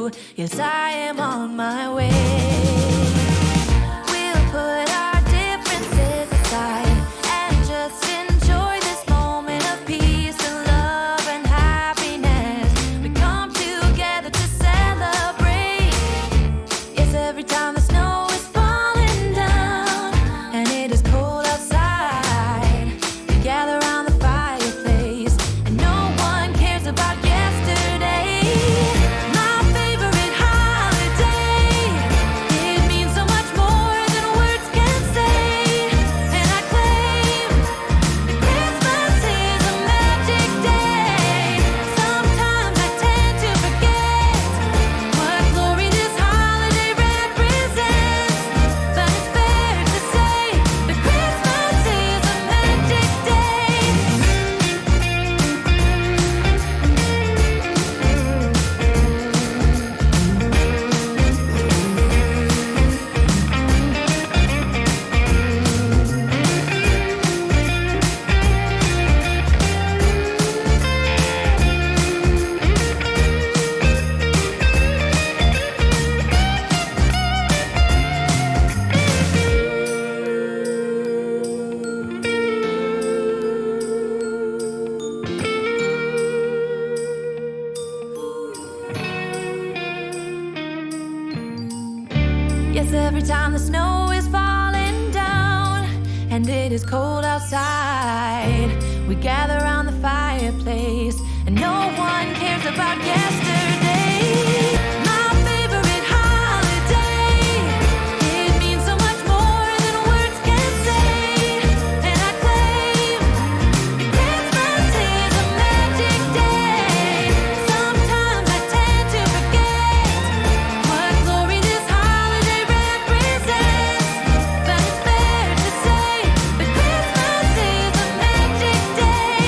you. Yes, I am on my way. We'll put our differences aside and just enjoy this moment of peace and love and happiness. We come together to celebrate. Yes, every time the snow is falling down and it is cold outside, we gather around the fireplace and no one cares about yesterday. My favorite holiday, it means so much more than words can say. And I claim that Christmas is a magic day. Sometimes I tend to forget what glory this holiday represents, but it's fair to say that Christmas is a magic day. Yes, every time the snow is falling down and it is cold outside, we gather around the fireplace and no one cares about yesterday. My favorite holiday, it means so much more than words can say. And I claim that Christmas is a magic day. Sometimes I tend to forget what glory this holiday represents, but it's fair to say that Christmas is a magic day.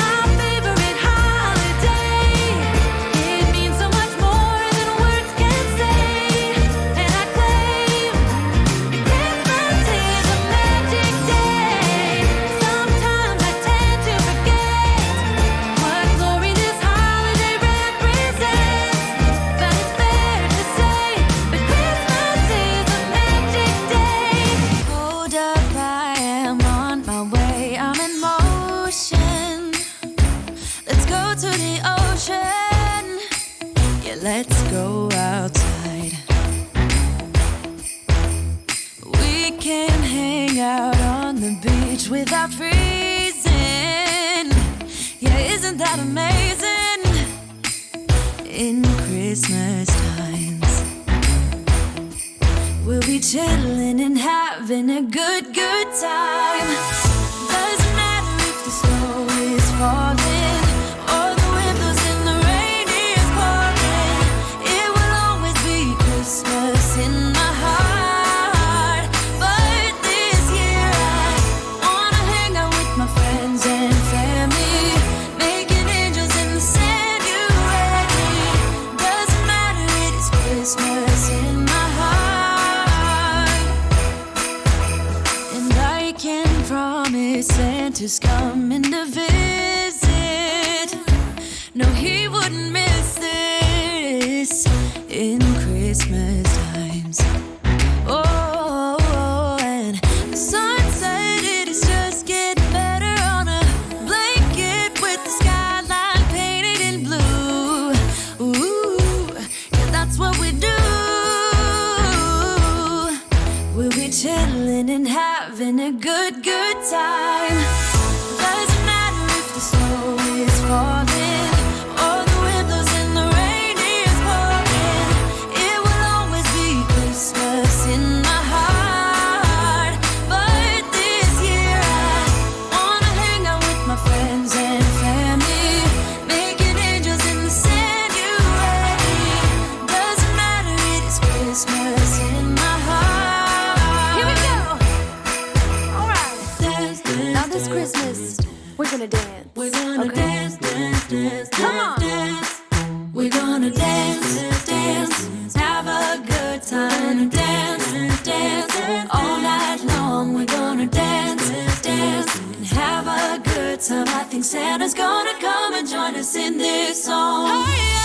My favorite holiday, it means so much more than words can say. And I claim that Christmas is a magic day. Sometimes I tend to forget what glory this holiday represents, but it's fair to say that Christmas is a magic day. Hold up, I am on my way, I'm in motion. Let's go to the ocean. Yeah, let's go outside. We can hang out on the beach without freezing. Yeah, isn't that amazing? In Christmas times, we'll be chilling and having a good time. Doesn't matter if the snow is falling or the wind blows and the rain is pouring. It will always be Christmas in my heart. But this year I wanna hang out with my friends and family, making angels in the sand. You ready? Doesn't matter, it is Christmas in my heart. And I can promise Santa's coming to visit. No, he wouldn't miss this in Christmas times. Oh, and the sunset, it is just getting better on a blanket with the skyline painted in blue. Ooh, yeah, that's what we do. We'll be chilling and having a good time. Doesn't matter if the snow is falling or the wind blows and the rain is pouring. It will always be Christmas in my heart. But this year I wanna hang out with my friends and family, making angels in the sand. You ready? Doesn't matter, it is Christmas in my heart. Here we go. All right. Dance, dance, now this Christmas, we're gonna dance. We're gonna dance, dance, dance, come on, dance. We're gonna dance, dance, have a good time, dance, dance, all night long. We're gonna dance, dance, and have a good time. I think Santa's gonna come and join us in this song. Oh, yeah.